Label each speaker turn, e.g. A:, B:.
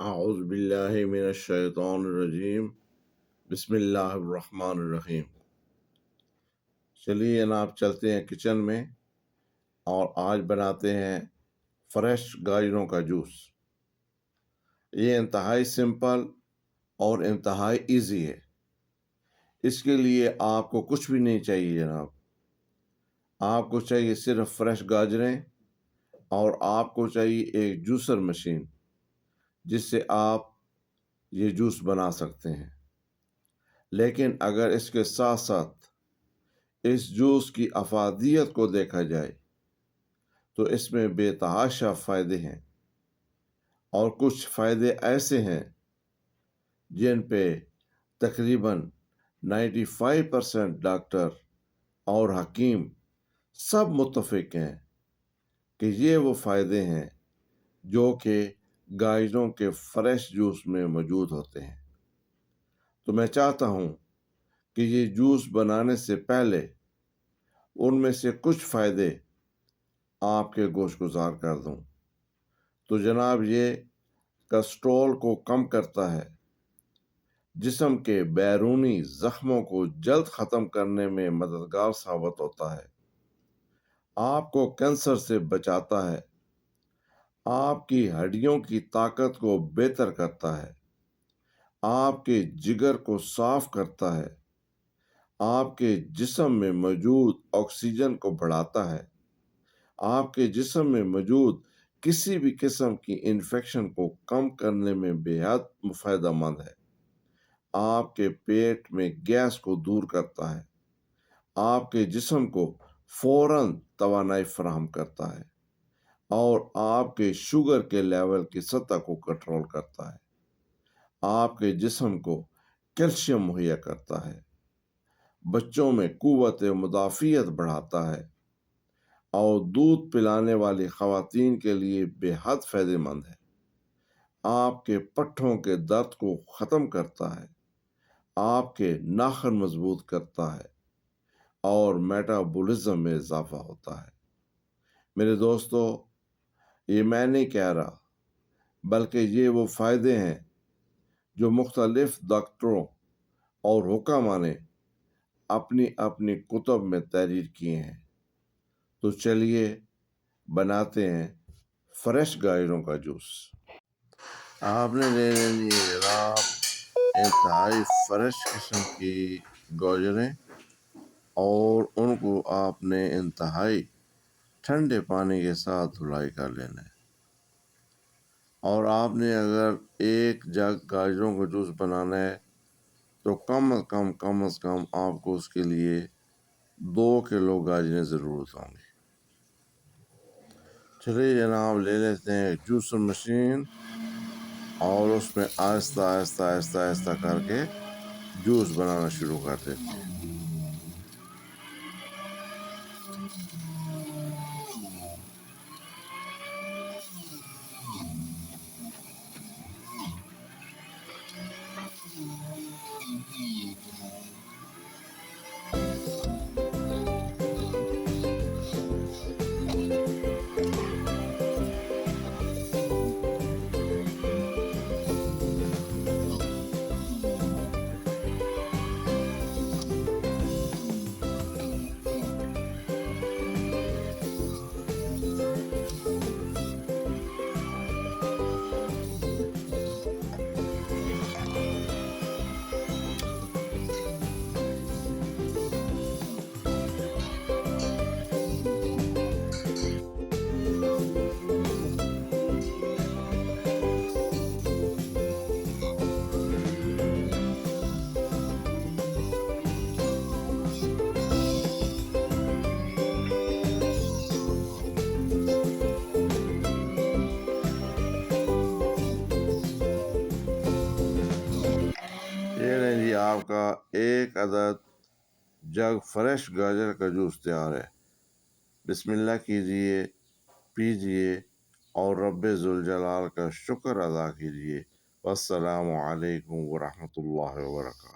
A: اعوذ باللہ من الشیطان الرجیم بسم اللہ الرحمن الرحیم۔ چلیے جناب چلتے ہیں کچن میں اور آج بناتے ہیں فریش گاجروں کا جوس۔ یہ انتہائی سمپل اور انتہائی ایزی ہے۔ اس کے لیے آپ کو کچھ بھی نہیں چاہیے جناب، آپ کو چاہیے صرف فریش گاجریں اور آپ کو چاہیے ایک جوسر مشین جس سے آپ یہ جوس بنا سکتے ہیں۔ لیکن اگر اس کے ساتھ ساتھ اس جوس کی افادیت کو دیکھا جائے تو اس میں بے تحاشا فائدے ہیں، اور کچھ فائدے ایسے ہیں جن پہ تقریباً 95% ڈاکٹر اور حکیم سب متفق ہیں کہ یہ وہ فائدے ہیں جو کہ گاجروں کے فریش جوس میں موجود ہوتے ہیں۔ تو میں چاہتا ہوں کہ یہ جوس بنانے سے پہلے ان میں سے کچھ فائدے آپ کے گوش گزار کر دوں۔ تو جناب یہ کیسٹرول کو کم کرتا ہے، جسم کے بیرونی زخموں کو جلد ختم کرنے میں مددگار ثابت ہوتا ہے، آپ کو کینسر سے بچاتا ہے، آپ کی ہڈیوں کی طاقت کو بہتر کرتا ہے، آپ کے جگر کو صاف کرتا ہے، آپ کے جسم میں موجود آکسیجن کو بڑھاتا ہے، آپ کے جسم میں موجود کسی بھی قسم کی انفیکشن کو کم کرنے میں بے حد فائدہ مند ہے، آپ کے پیٹ میں گیس کو دور کرتا ہے، آپ کے جسم کو فوراً توانائی فراہم کرتا ہے، اور آپ کے شوگر کے لیول کی سطح کو کنٹرول کرتا ہے، آپ کے جسم کو کیلشیم مہیا کرتا ہے، بچوں میں قوت مدافعت بڑھاتا ہے، اور دودھ پلانے والی خواتین کے لیے بے حد فائدہ مند ہے، آپ کے پٹھوں کے درد کو ختم کرتا ہے، آپ کے ناخن مضبوط کرتا ہے، اور میٹابولزم میں اضافہ ہوتا ہے۔ میرے دوستو، یہ میں نہیں کہہ رہا، بلکہ یہ وہ فائدے ہیں جو مختلف ڈاکٹروں اور حکماء نے اپنی اپنی کتب میں تحریر کیے ہیں۔ تو چلیے بناتے ہیں فریش گاجروں کا جوس۔ آپ نے لے لینی ہے جناب انتہائی فریش قسم کی گاجریں، اور ان کو آپ نے انتہائی ٹھنڈے پانی کے ساتھ دھلائی کر لینا ہے، اور آپ نے اگر ایک جگ گاجروں کا جوس بنانا ہے تو کم از کم آپ کو اس کے لیے 2 کلو گاجریں ضرورت ہوں گی۔ چلیے جناب لے لیتے ہیں جوسر مشین، اور اس میں آہستہ آہستہ آہستہ آہستہ کر کے جوس بنانا شروع کر دیتے ہیں۔ یہ لیں جی آپ کا 1 عدد جگ فریش گاجر کا جوس تیار ہے۔ بسم اللہ کیجئے، پیجئے، اور رب ذوالجلال کا شکر ادا کیجئے۔ والسلام علیکم ورحمۃ اللہ وبرکاتہ۔